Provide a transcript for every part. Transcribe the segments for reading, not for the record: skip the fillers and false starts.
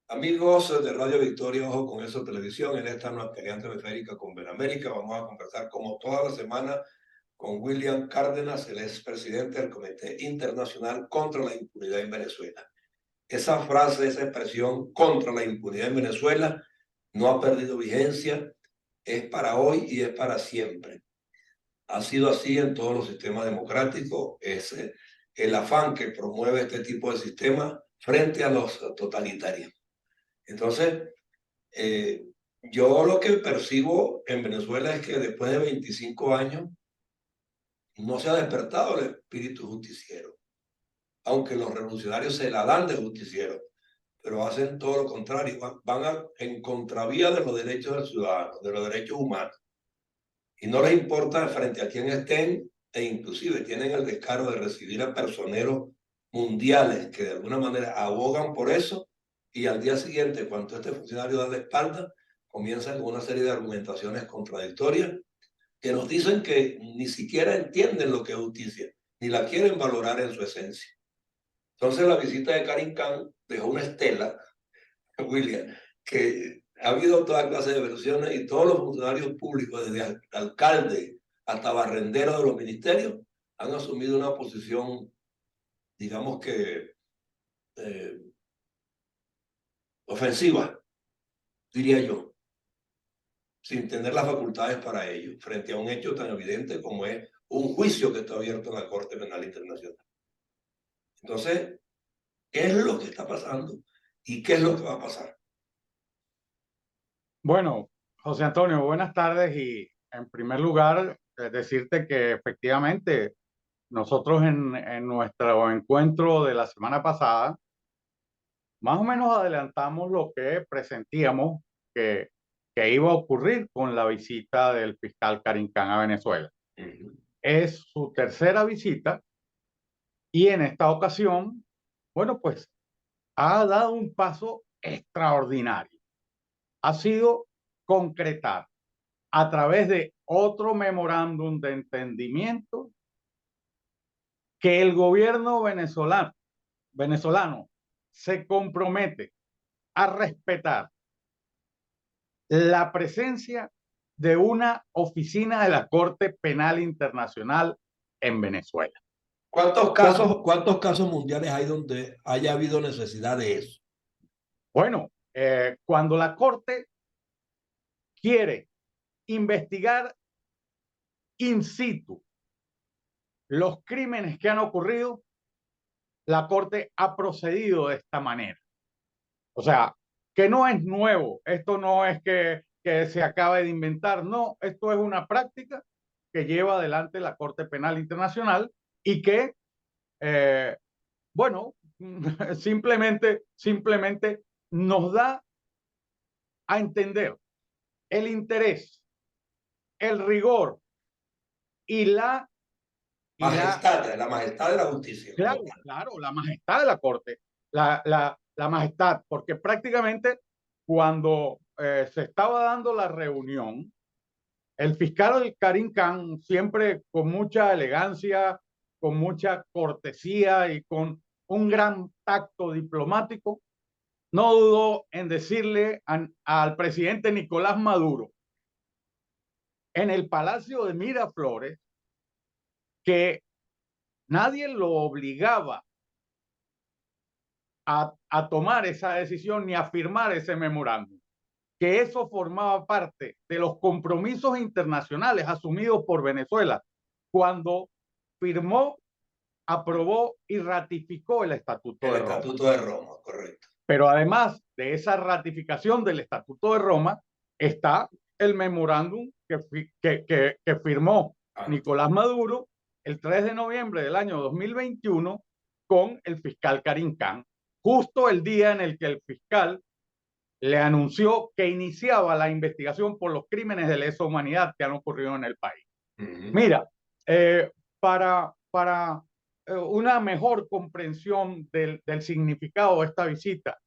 Amigos de Radio Victoria, Ojo con Eso Televisión, en esta nuestra alianza periférica con Benamérica, vamos a conversar como toda la semana con William Cárdenas, el expresidente del Comité Internacional contra la Impunidad en Venezuela. Esa frase, esa expresión contra la impunidad en Venezuela no ha perdido vigencia, es para hoy y es para siempre. Ha sido así en todos los sistemas democráticos, es el afán que promueve este tipo de sistemas frente a los totalitarios. Entonces, eh, yo lo que percibo en Venezuela es que después de 25 años no se ha despertado el espíritu justiciero, aunque los revolucionarios se la dan de justiciero, pero hacen todo lo contrario, en contravía de los derechos del ciudadano, de los derechos humanos, y no les importa frente a quién estén, e inclusive tienen el descaro de recibir a personeros mundiales que de alguna manera abogan por eso, y al día siguiente, cuando este funcionario da la espalda, comienzan con una serie de argumentaciones contradictorias que nos dicen que ni siquiera entienden lo que es justicia, ni la quieren valorar en su esencia. Entonces la visita de Karim Khan dejó una estela, William, que ha habido toda clase de versiones y todos los funcionarios públicos, desde alcalde hasta barrendero de los ministerios, han asumido una posición, digamos que eh, ofensiva, diría yo, sin tener las facultades para ello, frente a un hecho tan evidente como es un juicio que está abierto en la Corte Penal Internacional. Entonces, ¿qué es lo que está pasando y qué es lo que va a pasar? Bueno, José Antonio, buenas tardes y en primer lugar decirte que efectivamente nosotros en nuestro encuentro de la semana pasada más o menos adelantamos lo que presentíamos que, que iba a ocurrir con la visita del fiscal Karim Khan a Venezuela. Es su tercera visita y en esta ocasión, bueno, pues ha dado un paso extraordinario. Ha sido concretar a través de otro memorándum de entendimiento que el gobierno venezolano se compromete a respetar la presencia de una oficina de la Corte Penal Internacional en Venezuela. Cuántos casos mundiales hay donde haya habido necesidad de eso? Bueno, cuando la Corte quiere investigar in situ los crímenes que han ocurrido, la Corte ha procedido de esta manera. O sea, que no es nuevo, esto no es que se acabe de inventar, no, esto es una práctica que lleva adelante la Corte Penal Internacional y que, eh, bueno, simplemente nos da a entender el interés, el rigor y la, y la La majestad de la justicia como claro, tal. claro, la majestad de la Corte, la majestad, porque prácticamente cuando se estaba dando la reunión, el fiscal Karim Khan, siempre con mucha elegancia, con mucha cortesía y con un gran tacto diplomático, no dudó en decirle al presidente Nicolás Maduro en el Palacio de Miraflores que nadie lo obligaba a tomar esa decisión ni a firmar ese memorándum, que eso formaba parte de los compromisos internacionales asumidos por Venezuela cuando firmó, aprobó y ratificó el Estatuto El de Roma. Estatuto de Roma, correcto. Pero además de esa ratificación del Estatuto de Roma, está el memorándum que firmó Antes. Nicolás Maduro el 3 de noviembre del año 2021 con el fiscal Karim Khan, justo el día en el que el fiscal le anunció que iniciaba la investigación por los crímenes de lesa humanidad que han ocurrido en el país. Mira, eh, para una mejor comprensión del significado de esta visita,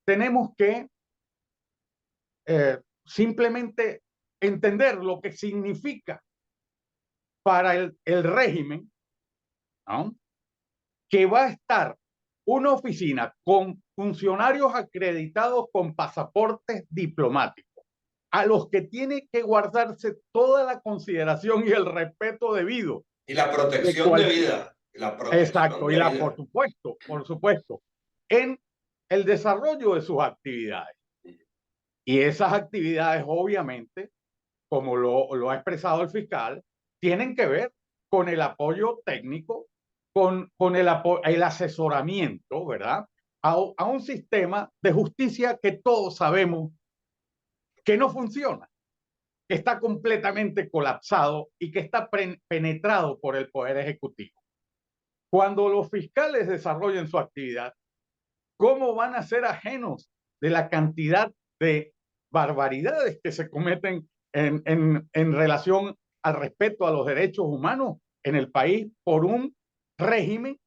tenemos que simplemente entender lo que significa para el régimen, ¿no?, que va a estar una oficina con funcionarios acreditados con pasaportes diplomáticos, a los que tiene que guardarse toda la consideración y el respeto debido. Y la protección de vida. La protección exacto, de y la, vida. por supuesto, en el desarrollo de sus actividades. Y esas actividades, obviamente, como lo ha expresado el fiscal, tienen que ver con el apoyo técnico, con el asesoramiento, ¿verdad? A un sistema de justicia que todos sabemos que no funciona, que está completamente colapsado y que está penetrado por el Poder Ejecutivo. Cuando los fiscales desarrollen su actividad, ¿cómo van a ser ajenos de la cantidad de barbaridades que se cometen en relación al respeto a los derechos humanos en el país por un régimen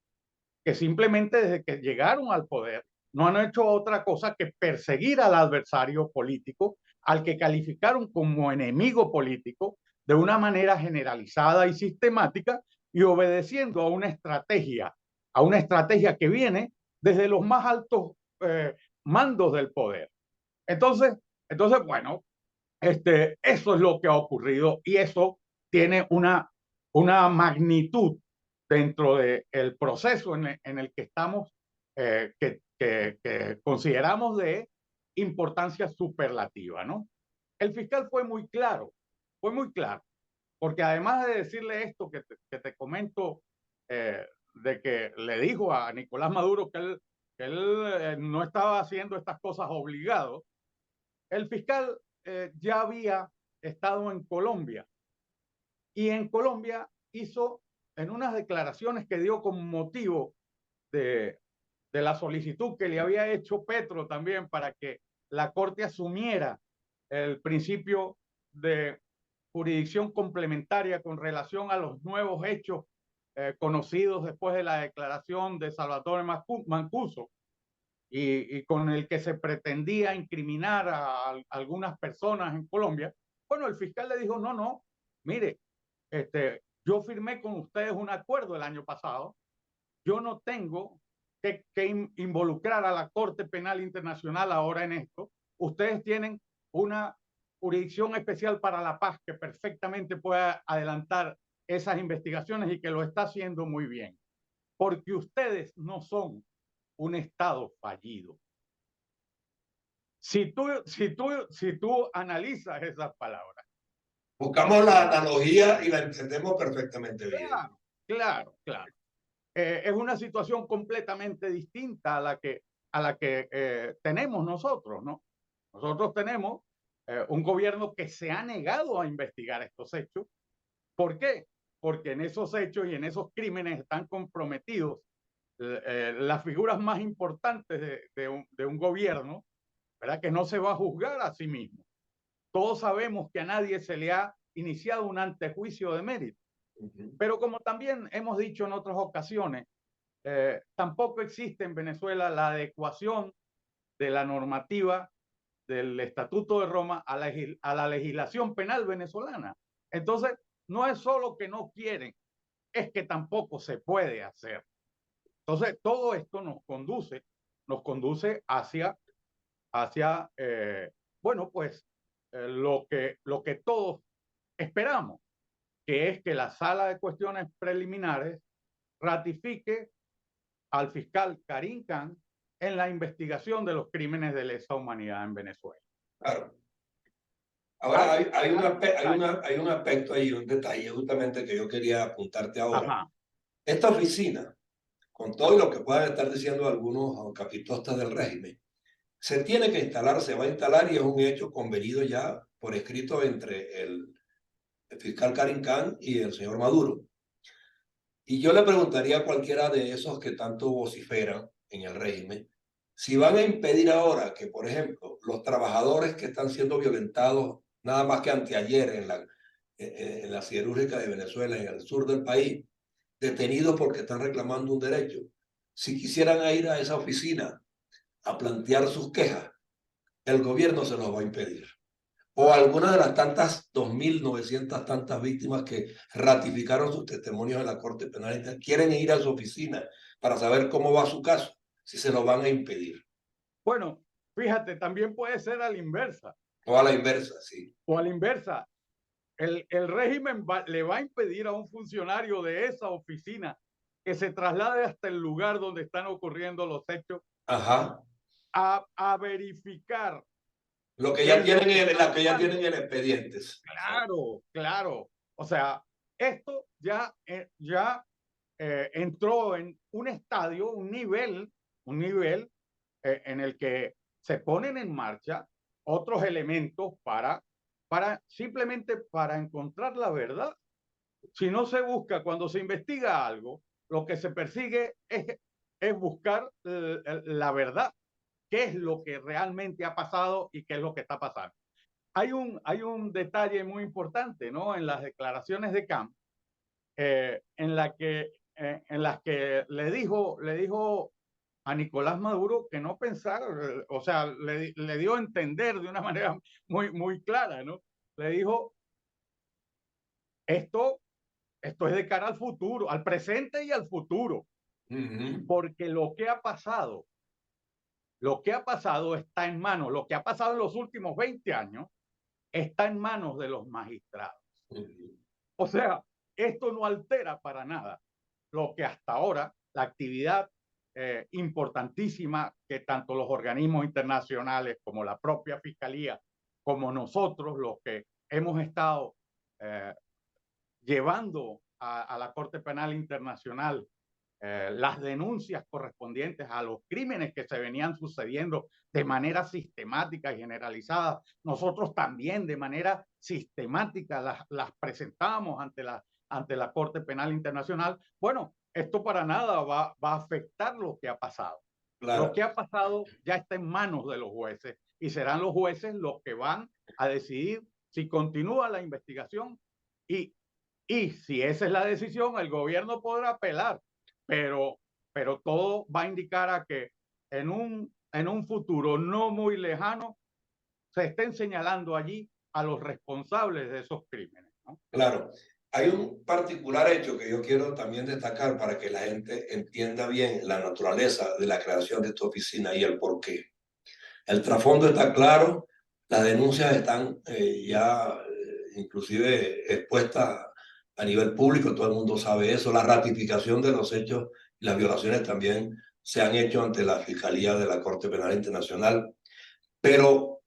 que simplemente desde que llegaron al poder no han hecho otra cosa que perseguir al adversario político, al que calificaron como enemigo político de una manera generalizada y sistemática y obedeciendo a una estrategia que viene desde los más altos mandos del poder. Entonces, bueno, eso es lo que ha ocurrido y eso tiene una magnitud dentro del proceso en el que estamos, que consideramos de importancia superlativa, ¿no? El fiscal fue muy claro, porque además de decirle esto que te comento, de que le dijo a Nicolás Maduro que él no estaba haciendo estas cosas obligado, el fiscal ya había estado en Colombia y en Colombia hizo en unas declaraciones que dio como motivo de la solicitud que le había hecho Petro también para que la Corte asumiera el principio de jurisdicción complementaria con relación a los nuevos hechos conocidos después de la declaración de Salvatore Mancuso y con el que se pretendía incriminar a algunas personas en Colombia. Bueno, el fiscal le dijo, no, mire, yo firmé con ustedes un acuerdo el año pasado, yo no tengo que involucrar a la Corte Penal Internacional ahora en esto, ustedes tienen una jurisdicción especial para la paz que perfectamente puede adelantar esas investigaciones y que lo está haciendo muy bien, porque ustedes no son un Estado fallido. Si tú analizas esas palabras. Buscamos la analogía y la entendemos perfectamente bien. Claro. Es una situación completamente distinta a la que tenemos nosotros, ¿no? Nosotros tenemos un gobierno que se ha negado a investigar estos hechos. ¿Por qué? Porque en esos hechos y en esos crímenes están comprometidos las figuras más importantes de un gobierno, ¿verdad? Que no se va a juzgar a sí mismo. Todos sabemos que a nadie se le ha iniciado un antejuicio de mérito. Pero como también hemos dicho en otras ocasiones, tampoco existe en Venezuela la adecuación de la normativa del Estatuto de Roma a la legislación penal venezolana. Entonces, no es solo que no quieren, es que tampoco se puede hacer. Entonces, todo esto nos conduce hacia bueno, pues lo que todos esperamos, que es que la Sala de Cuestiones Preliminares ratifique al fiscal Karim Khan en la investigación de los crímenes de lesa humanidad en Venezuela. Claro. Ahora, hay un aspecto ahí, un detalle justamente que yo quería apuntarte ahora. Ajá. Esta oficina, con todo lo que puedan estar diciendo algunos capitostas del régimen, se tiene que instalar, se va a instalar y es un hecho convenido ya por escrito entre el fiscal Karim Khan y el señor Maduro. Y yo le preguntaría a cualquiera de esos que tanto vociferan en el régimen, si van a impedir ahora que, por ejemplo, los trabajadores que están siendo violentados nada más que anteayer en la siderúrgica de Venezuela, en el sur del país, detenidos porque están reclamando un derecho, si quisieran ir a esa oficina a plantear sus quejas, el gobierno se los va a impedir. O alguna de las tantas 2.900 tantas víctimas que ratificaron sus testimonios en la Corte Penal quieren ir a su oficina para saber cómo va su caso. si se lo van a impedir. Bueno, fíjate, también puede ser a la inversa. O a la inversa, sí. O a la inversa. El régimen le va a impedir a un funcionario de esa oficina que se traslade hasta el lugar donde están ocurriendo los hechos Ajá. a verificar Lo que qué ya es lo tienen, que está la que ya pasando. tienen en expedientes. Claro, claro. O sea, esto ya entró en un estadio, un nivel en el que se ponen en marcha otros elementos simplemente para encontrar la verdad. Si no se busca, cuando se investiga algo, lo que se persigue es buscar la verdad, qué es lo que realmente ha pasado y qué es lo que está pasando. Hay un detalle muy importante, ¿no? En las declaraciones de Camp, en las que le dijo a Nicolás Maduro que no pensara, o sea, le dio a entender de una manera muy clara, ¿no? Le dijo, esto, esto es de cara al futuro, al presente y al futuro, porque lo que ha pasado está en manos, lo que ha pasado en los últimos 20 años está en manos de los magistrados. O sea, esto no altera para nada lo que hasta ahora, la actividad importantísima que tanto los organismos internacionales como la propia Fiscalía, como nosotros, los que hemos estado llevando a la Corte Penal Internacional las denuncias correspondientes a los crímenes que se venían sucediendo de manera sistemática y generalizada. Nosotros también de manera sistemática las presentamos ante la Corte Penal Internacional. Bueno, esto para nada va a afectar lo que ha pasado. Claro. Lo que ha pasado ya está en manos de los jueces y serán los jueces los que van a decidir si continúa la investigación y si esa es la decisión, el gobierno podrá apelar, pero todo va a indicar a que en un futuro no muy lejano se estén señalando allí a los responsables de esos crímenes, ¿no? Claro. Hay un particular hecho que yo quiero también destacar para que la gente entienda bien la naturaleza de la creación de esta oficina y el porqué. El trasfondo está claro, las denuncias están inclusive expuestas a nivel público, todo el mundo sabe eso, la ratificación de los hechos y las violaciones también se han hecho ante la Fiscalía de la Corte Penal Internacional, pero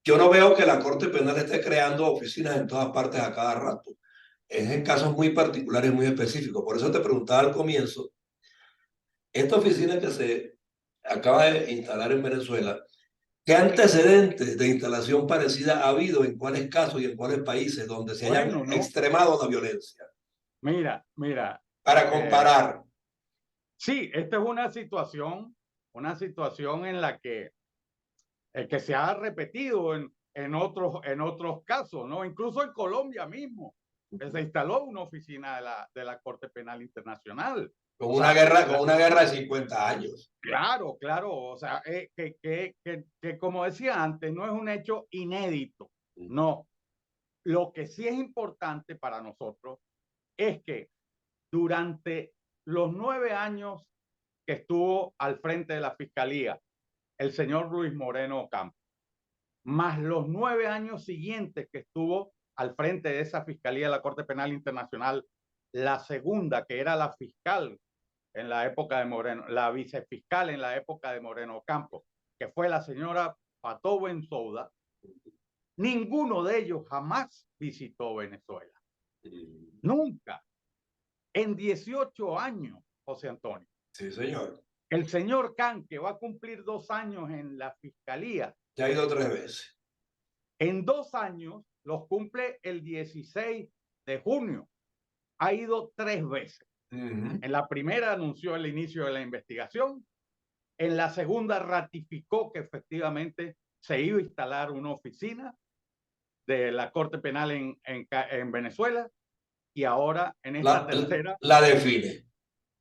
yo no veo que la Corte Penal esté creando oficinas en todas partes a cada rato. Es en casos muy particulares, muy específicos. Por eso te preguntaba al comienzo, esta oficina que se acaba de instalar en Venezuela, ¿qué antecedentes de instalación parecida ha habido en cuáles casos y en cuáles países donde se hayan Bueno, ¿no? extremado la violencia? Mira, Para comparar. sí, esta es una situación en la que se ha repetido en otros casos, ¿no? Incluso en Colombia mismo, que se instaló una oficina de la Corte Penal Internacional. Con O una sea, guerra, con una guerra de 50 años. claro, claro, o sea, que como decía antes, no es un hecho inédito, no. Lo que sí es importante para nosotros es que durante los 9 años que estuvo al frente de la Fiscalía, el señor Luis Moreno Ocampo, más los 9 años siguientes que estuvo al frente de esa Fiscalía de la Corte Penal Internacional, la segunda, que era la fiscal en la época de Moreno, la vicefiscal en la época de Moreno Ocampo, que fue la señora Fatou Bensouda, ninguno de ellos jamás visitó Venezuela. Nunca. En 18 años, José Antonio. Sí, señor. El señor Can, que va a cumplir 2 años en la fiscalía. Ya ha ido 3 veces. En 2 años, los cumple el 16 de junio. Ha ido 3 veces. En la primera anunció el inicio de la investigación. En la segunda ratificó que efectivamente se iba a instalar una oficina de la Corte Penal en Venezuela. Y ahora en esta tercera la define.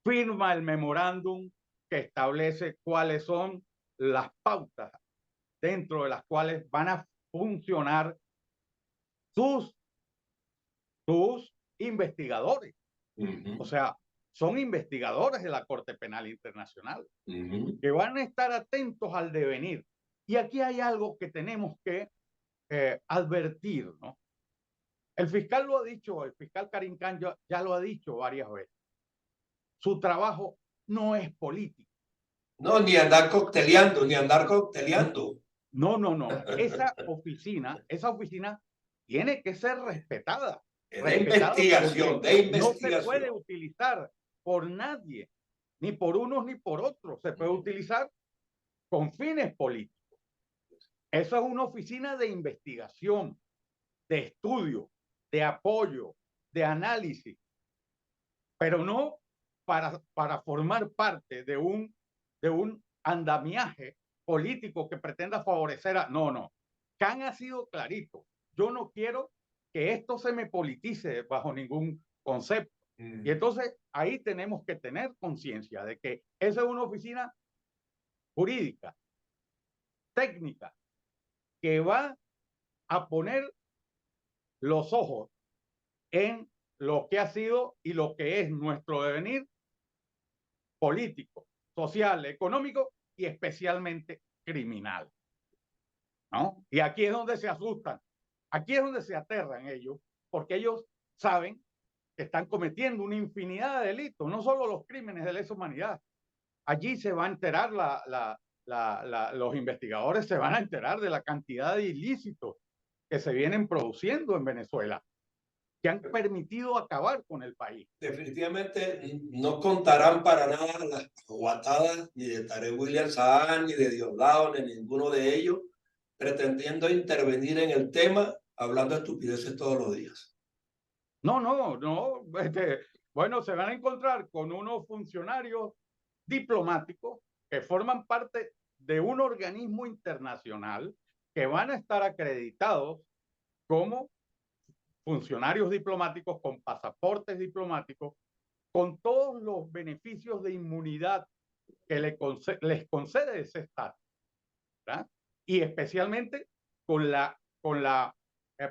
Firma el memorándum que establece cuáles son las pautas dentro de las cuales van a funcionar sus investigadores. O sea, son investigadores de la Corte Penal Internacional, Uh-huh. que van a estar atentos al devenir. Y aquí hay algo que tenemos que advertir, ¿no? El fiscal lo ha dicho, el fiscal Karim Khan ya lo ha dicho varias veces. Su trabajo no es político. No, ni andar cocteleando, ni andar cocteleando. No, no, no. Esa oficina tiene que ser respetada. De investigación, de no se puede investigación. utilizar por nadie, ni por unos ni por otros. Se puede utilizar con fines políticos. Eso es una oficina de investigación, de estudio, de apoyo, de análisis, pero no para formar parte de un andamiaje político que pretenda favorecer a... No, no. Khan ha sido clarito. Yo no quiero que esto se me politice bajo ningún concepto. Y entonces ahí tenemos que tener conciencia de que esa es una oficina jurídica, técnica, que va a poner los ojos en lo que ha sido y lo que es nuestro devenir político, social, económico y especialmente criminal, ¿no? Y aquí es donde se asustan, aquí es donde se aterran ellos, porque ellos saben que están cometiendo una infinidad de delitos, no solo los crímenes de lesa humanidad. Allí se va a enterar los investigadores se van a enterar de la cantidad de ilícitos que se vienen produciendo en Venezuela, que han permitido acabar con el país. Definitivamente no contarán para nada las guatadas ni de Tarek William Saab, ni de Diosdado, ni ninguno de ellos, pretendiendo intervenir en el tema, hablando estupideces todos los días. No, no, no. Bueno, se van a encontrar con unos funcionarios diplomáticos que forman parte de un organismo internacional que van a estar acreditados como funcionarios diplomáticos con pasaportes diplomáticos, con todos los beneficios de inmunidad que les concede ese Estado, ¿verdad? Y especialmente con la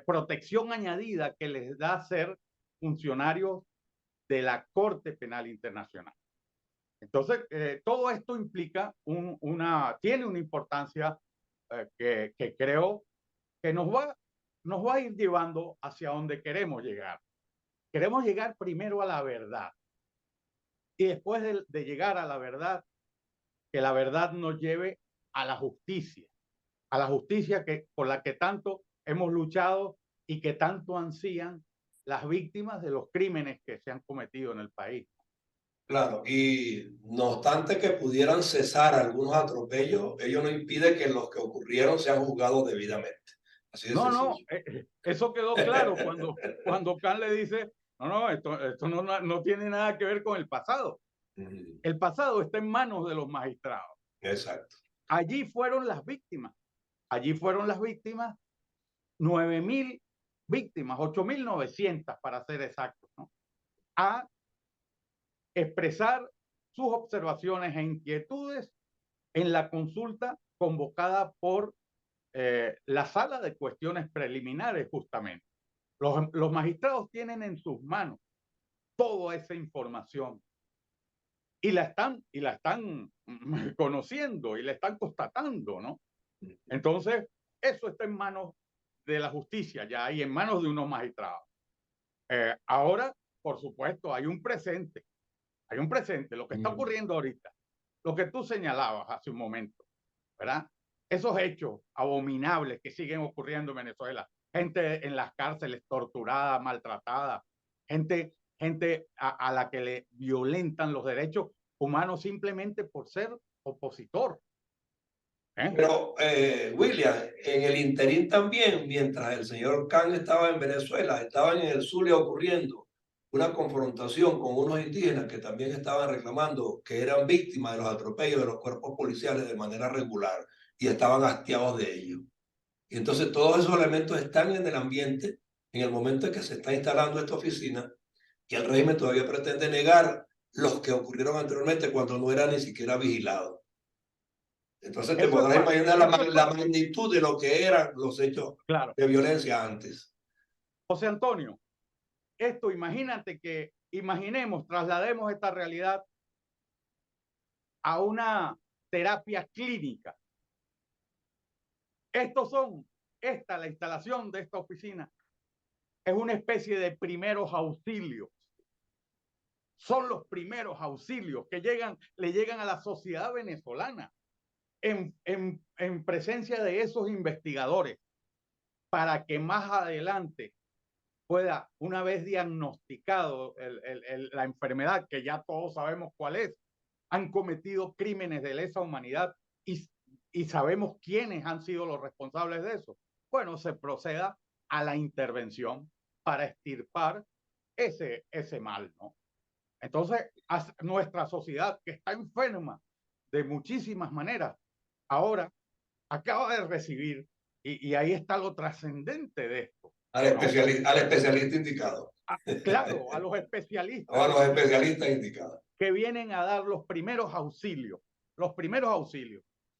protección añadida que les da ser funcionarios de la Corte Penal Internacional. Entonces, todo esto implica tiene una importancia que creo que nos va a ir llevando hacia donde queremos llegar. Queremos llegar primero a la verdad. Y después de llegar a la verdad, que la verdad nos lleve a la justicia por la que tanto hemos luchado y que tanto ansían las víctimas de los crímenes que se han cometido en el país. Claro, y no obstante que pudieran cesar algunos atropellos, ello no impide que los que ocurrieron sean juzgados debidamente. Así de No, sencillo. eso quedó claro cuando Khan le dice, no, esto no tiene nada que ver con el pasado. El pasado está en manos de los magistrados. Exacto. Allí fueron las víctimas. 9.000 víctimas, 8.900 para ser exactos, ¿no? A expresar sus observaciones e inquietudes en la consulta convocada por la sala de cuestiones preliminares, justamente. Los magistrados tienen en sus manos toda esa información y la están conociendo y la están constatando, ¿no? Entonces, eso está en manos de la justicia ya y en manos de unos magistrados. Ahora, por supuesto, hay un presente, lo que está ocurriendo ahorita, lo que tú señalabas hace un momento, ¿verdad? Esos hechos abominables que siguen ocurriendo en Venezuela, gente en las cárceles torturada, maltratada, gente a la que le violentan los derechos humanos simplemente por ser opositor. Pero, William, en el interín también, mientras el señor Khan estaba en Venezuela, estaban en el Zulia ocurriendo una confrontación con unos indígenas que también estaban reclamando que eran víctimas de los atropellos de los cuerpos policiales de manera regular y estaban hastiados de ello. Y entonces todos esos elementos están en el ambiente en el momento en que se está instalando esta oficina y el régimen todavía pretende negar los que ocurrieron anteriormente cuando no era ni siquiera vigilado. Entonces te podrás imaginar la magnitud de lo que eran los hechos de violencia antes. José Antonio, imagínate que imaginemos, traslademos esta realidad a una terapia clínica. La instalación de esta oficina es una especie de primeros auxilios. Son los primeros auxilios que le llegan a la sociedad venezolana en presencia de esos investigadores, para que más adelante pueda, una vez diagnosticado la enfermedad, que ya todos sabemos cuál es, han cometido crímenes de lesa humanidad y sabemos quiénes han sido los responsables de eso. Bueno, se proceda a la intervención para extirpar ese mal, ¿no? Entonces, nuestra sociedad, que está enferma de muchísimas maneras, ahora acaba de recibir, y ahí está lo trascendente de esto, Al ¿no? especialista indicado. Claro, a los especialistas. O a los especialistas indicados. Que vienen a dar los primeros auxilios,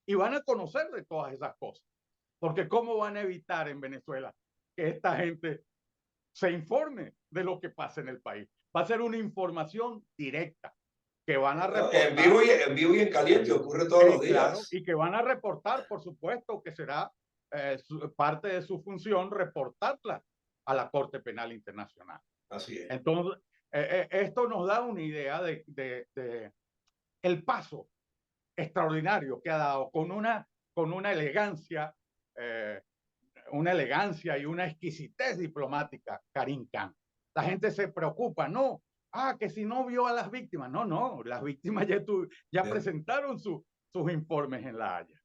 y van a conocer de todas esas cosas. Porque ¿cómo van a evitar en Venezuela que esta gente se informe de lo que pasa en el país? Va a ser una información directa que van a reportar. En vivo y en caliente, ocurre todos los días. Claro, y que van a reportar, por supuesto, que será parte de su función reportarla a la Corte Penal Internacional. Así es. Entonces, esto nos da una idea de el paso extraordinario que ha dado con una elegancia y una exquisitez diplomática, Karim Khan. La gente se preocupa, no, que si no vio a las víctimas. No, las víctimas ya presentaron sus informes en La Haya.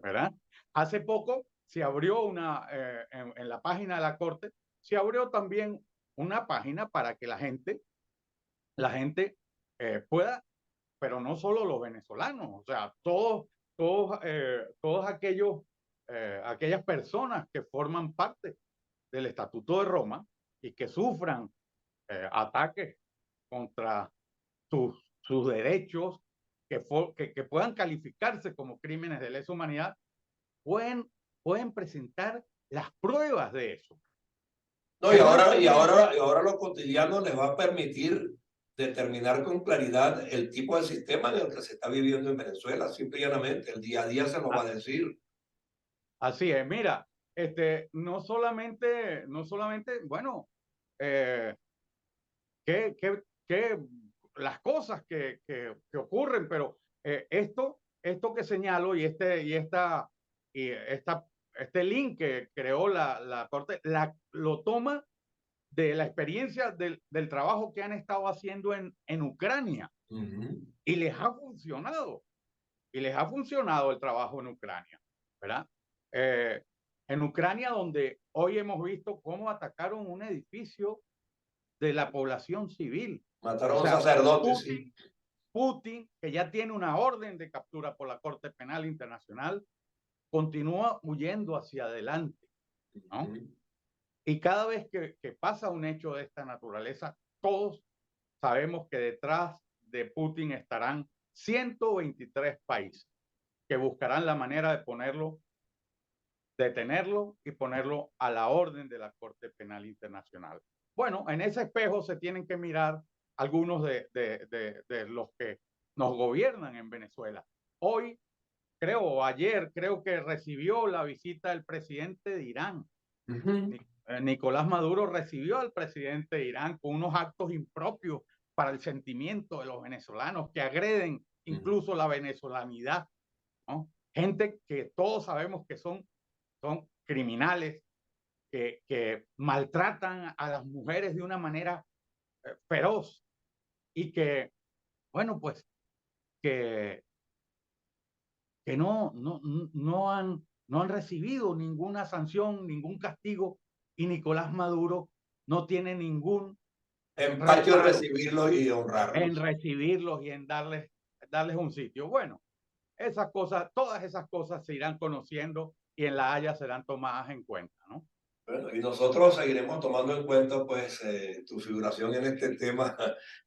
¿Verdad? Hace poco se abrió en la página de la Corte, se abrió también una página para que la gente pueda, pero no solo los venezolanos, o sea, todos aquellas personas que forman parte del Estatuto de Roma y que sufran ataques contra sus derechos, que puedan calificarse como crímenes de lesa humanidad, pueden presentar las pruebas de eso. No, y ahora lo cotidiano les va a permitir determinar con claridad el tipo de sistema en el que se está viviendo en Venezuela, simple y llanamente. El día a día se nos va a decir. Así es, mira, no solamente, bueno, las cosas que ocurren, pero esto que señalo y este link que creó la Corte, lo toma de la experiencia del trabajo que han estado haciendo en Ucrania. Y les ha funcionado. El trabajo en Ucrania, ¿verdad? En Ucrania, donde hoy hemos visto cómo atacaron un edificio de la población civil. Mataron a un sacerdote. Putin, que ya tiene una orden de captura por la Corte Penal Internacional, continúa huyendo hacia adelante, ¿no? Y cada vez que pasa un hecho de esta naturaleza, todos sabemos que detrás de Putin estarán 123 países que buscarán la manera de detenerlo y ponerlo a la orden de la Corte Penal Internacional. Bueno, en ese espejo se tienen que mirar algunos de los que nos gobiernan en Venezuela. Ayer creo que recibió la visita del presidente de Irán. Nicolás Maduro recibió al presidente de Irán con unos actos impropios para el sentimiento de los venezolanos, que agreden incluso la venezolanidad, ¿no? Gente que todos sabemos que son criminales, que maltratan a las mujeres de una manera feroz, y que, bueno, pues, que no han recibido ninguna sanción, ningún castigo, y Nicolás Maduro no tiene ningún empacho en recibirlos y honrarlos. En recibirlos y en darles un sitio. Bueno, todas esas cosas se irán conociendo y en La Haya serán tomadas en cuenta, ¿no? Bueno, y nosotros seguiremos tomando en cuenta, pues, tu figuración en este tema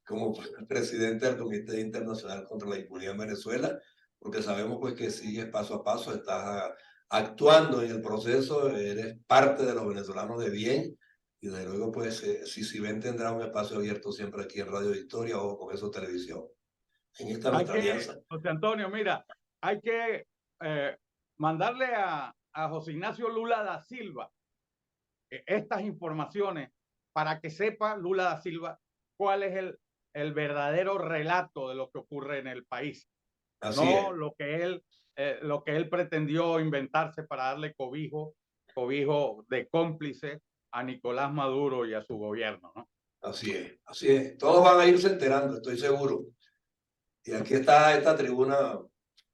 como presidente del Comité Internacional contra la Impunidad en Venezuela, porque sabemos, pues, que sigues paso a paso, estás actuando en el proceso, eres parte de los venezolanos de bien, Y desde luego, pues, si ven, tendrá un espacio abierto siempre aquí en Radio Victoria o con eso televisión. En esta nuestra alianza. José Antonio, mira, hay que mandarle a José Ignacio Lula da Silva estas informaciones para que sepa Lula da Silva cuál es el verdadero relato de lo que ocurre en el país. Así no es. lo que él pretendió inventarse para darle cobijo de cómplice a Nicolás Maduro y a su gobierno, ¿no? Así es, así es. Todos van a irse enterando, estoy seguro. Y aquí está esta tribuna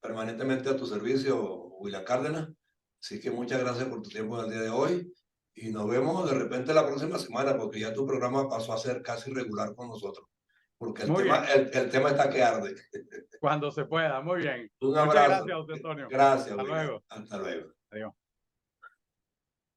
permanentemente a tu servicio, William Cárdenas. Así que muchas gracias por tu tiempo en el día de hoy. Y nos vemos de repente la próxima semana, porque ya tu programa pasó a ser casi regular con nosotros. Porque el tema está que arde. Cuando se pueda, muy bien. Un Muchas abrazo. gracias, José Antonio. Gracias, Hasta William. luego. Hasta luego. Adiós.